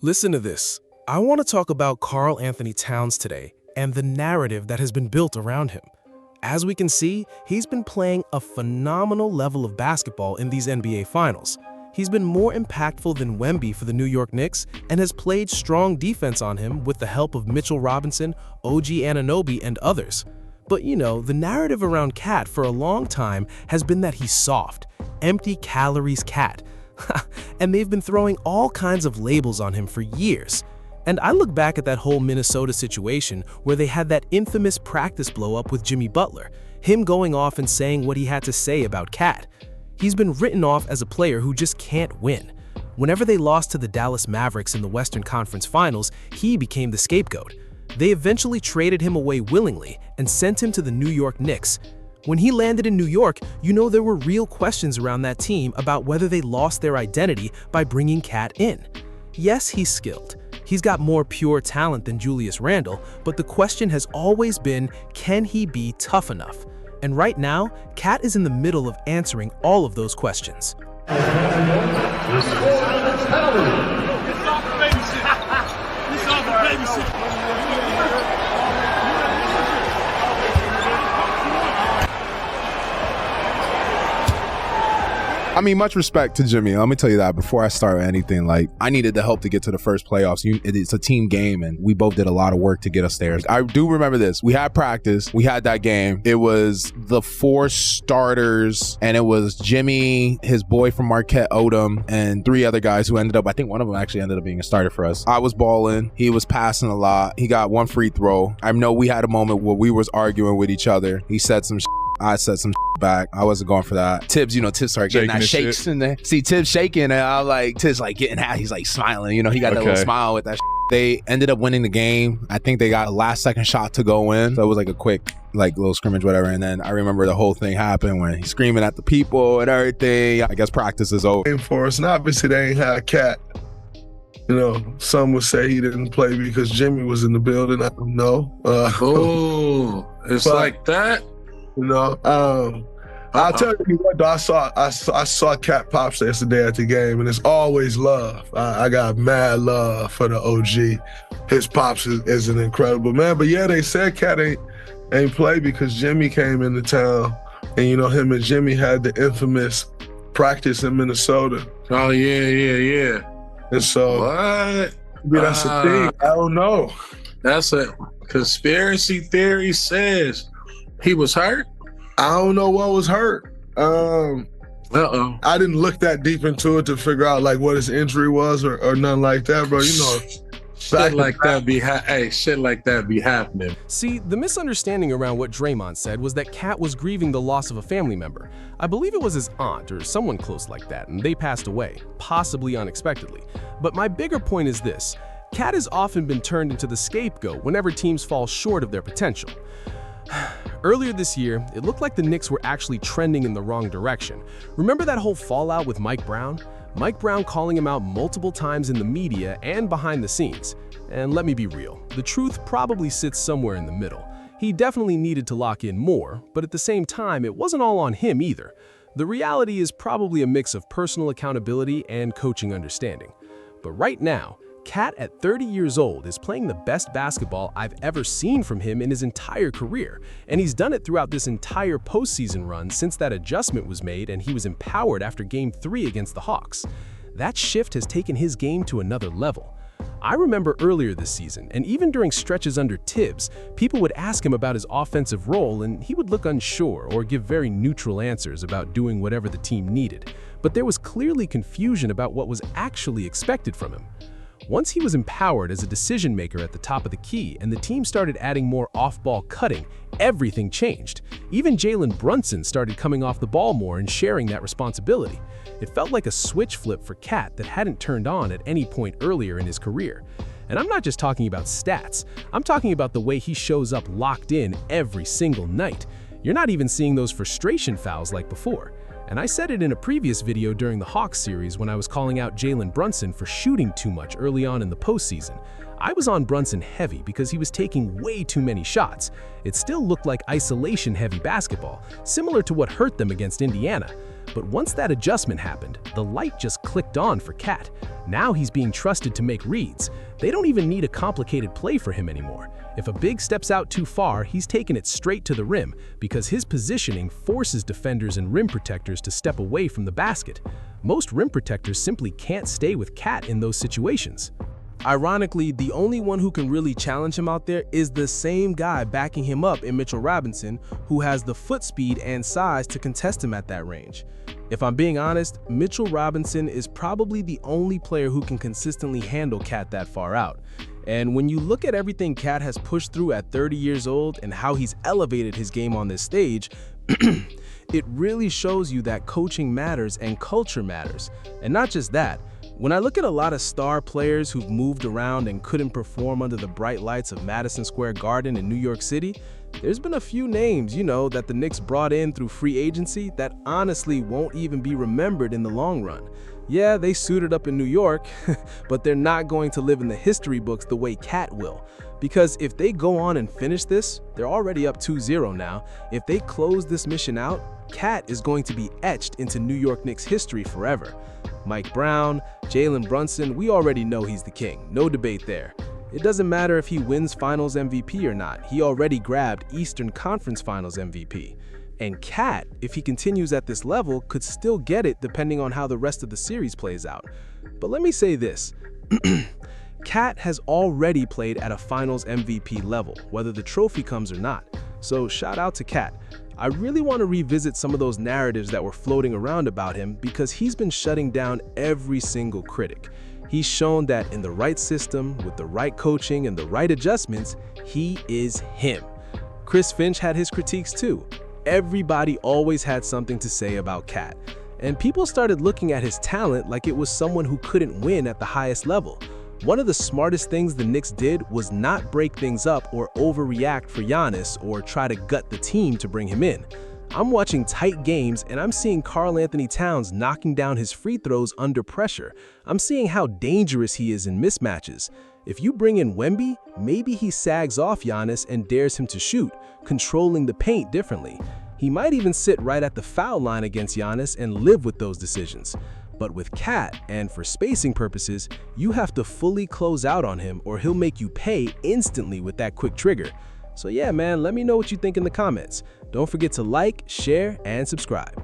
Listen to this. I want to talk about Karl-Anthony Towns today and the narrative that has been built around him. As we can see, he's been playing a phenomenal level of basketball in these NBA Finals. He's been more impactful than Wemby for the New York Knicks and has played strong defense on him with the help of Mitchell Robinson, OG Anunoby, and others. But the narrative around Cat for a long time has been that he's soft, empty calories Cat. And they've been throwing all kinds of labels on him for years. And I look back at that whole Minnesota situation where they had that infamous practice blow-up with Jimmy Butler, him going off and saying what he had to say about Cat. He's been written off as a player who just can't win. Whenever they lost to the Dallas Mavericks in the Western Conference Finals, he became the scapegoat. They eventually traded him away willingly and sent him to the New York Knicks. When he landed in New York, there were real questions around that team about whether they lost their identity by bringing Cat in. Yes, he's skilled. He's got more pure talent than Julius Randle, but the question has always been, can he be tough enough? And right now, Cat is in the middle of answering all of those questions. I mean, much respect to Jimmy. Let me tell you that before I start anything. I needed the help to get to the first playoffs. It's a team game, and we both did a lot of work to get us there. I do remember this. We had practice. We had that game. It was the 4 starters, and it was Jimmy, his boy from Marquette, Odom, and 3 other guys who ended up, I think one of them actually ended up being a starter for us. I was balling. He was passing a lot. He got 1 free throw. I know we had a moment where we was arguing with each other. He said some I said some back. I wasn't going for that. Tibbs, Tibbs started getting that shakes in there. See, Tibbs shaking, and I Tibbs getting out. He's smiling. He got that little smile with that. They ended up winning the game. I think they got a last-second shot to go in. So it was a quick, little scrimmage, whatever. And then I remember the whole thing happened when he's screaming at the people and everything. I guess practice is over. For us, and obviously they ain't had Cat. Some would say he didn't play because Jimmy was in the building. I don't know. It's like that. I'll tell you what, though, I saw Cat Pops yesterday at the game, and it's always love. I got mad love for the OG. His Pops is an incredible man. But yeah, they said Cat ain't play because Jimmy came into town, and him and Jimmy had the infamous practice in Minnesota. Oh yeah. And so what? Maybe that's the thing. I don't know. That's a conspiracy theory says he was hurt. I don't know what was hurt. I didn't look that deep into it to figure out what his injury was or nothing like that, bro. Shit like that be happening. See, the misunderstanding around what Draymond said was that Cat was grieving the loss of a family member. I believe it was his aunt or someone close like that, and they passed away, possibly unexpectedly. But my bigger point is this. Cat has often been turned into the scapegoat whenever teams fall short of their potential. Earlier this year, it looked like the Knicks were actually trending in the wrong direction. Remember that whole fallout with Mike Brown? Mike Brown calling him out multiple times in the media and behind the scenes. And let me be real, the truth probably sits somewhere in the middle. He definitely needed to lock in more, but at the same time, it wasn't all on him either. The reality is probably a mix of personal accountability and coaching understanding. But right now, Cat, at 30 years old, is playing the best basketball I've ever seen from him in his entire career, and he's done it throughout this entire postseason run since that adjustment was made and he was empowered after Game 3 against the Hawks. That shift has taken his game to another level. I remember earlier this season, and even during stretches under Tibbs, people would ask him about his offensive role and he would look unsure or give very neutral answers about doing whatever the team needed. But there was clearly confusion about what was actually expected from him. Once he was empowered as a decision-maker at the top of the key and the team started adding more off-ball cutting, everything changed. Even Jalen Brunson started coming off the ball more and sharing that responsibility. It felt like a switch flip for Cat that hadn't turned on at any point earlier in his career. And I'm not just talking about stats, I'm talking about the way he shows up locked in every single night. You're not even seeing those frustration fouls like before. And I said it in a previous video during the Hawks series when I was calling out Jalen Brunson for shooting too much early on in the postseason. I was on Brunson heavy because he was taking way too many shots. It still looked like isolation-heavy basketball, similar to what hurt them against Indiana. But once that adjustment happened, the light just clicked on for Cat. Now he's being trusted to make reads. They don't even need a complicated play for him anymore. If a big steps out too far, he's taking it straight to the rim because his positioning forces defenders and rim protectors to step away from the basket. Most rim protectors simply can't stay with Cat in those situations. Ironically, the only one who can really challenge him out there is the same guy backing him up in Mitchell Robinson, who has the foot speed and size to contest him at that range. If I'm being honest, Mitchell Robinson is probably the only player who can consistently handle Cat that far out. And when you look at everything Cat has pushed through at 30 years old and how he's elevated his game on this stage, it really shows you that coaching matters and culture matters. And not just that. When I look at a lot of star players who've moved around and couldn't perform under the bright lights of Madison Square Garden in New York City, there's been a few names, that the Knicks brought in through free agency that honestly won't even be remembered in the long run. Yeah, they suited up in New York, but they're not going to live in the history books the way Cat will. Because if they go on and finish this, they're already up 2-0 now. If they close this mission out, Cat is going to be etched into New York Knicks history forever. Mike Brown, Jalen Brunson, we already know he's the king. No debate there. It doesn't matter if he wins Finals MVP or not. He already grabbed Eastern Conference Finals MVP. And Cat, if he continues at this level, could still get it depending on how the rest of the series plays out. But let me say this. Cat has already played at a Finals MVP level, whether the trophy comes or not. So shout out to Cat. I really want to revisit some of those narratives that were floating around about him because he's been shutting down every single critic. He's shown that in the right system, with the right coaching and the right adjustments, he is him. Chris Finch had his critiques too. Everybody always had something to say about Cat. And people started looking at his talent like it was someone who couldn't win at the highest level. One of the smartest things the Knicks did was not break things up or overreact for Giannis or try to gut the team to bring him in. I'm watching tight games and I'm seeing Karl-Anthony Towns knocking down his free throws under pressure. I'm seeing how dangerous he is in mismatches. If you bring in Wemby, maybe he sags off Giannis and dares him to shoot, controlling the paint differently. He might even sit right at the foul line against Giannis and live with those decisions. But with Cat, and for spacing purposes, you have to fully close out on him or he'll make you pay instantly with that quick trigger. So yeah, man, let me know what you think in the comments. Don't forget to like, share, and subscribe.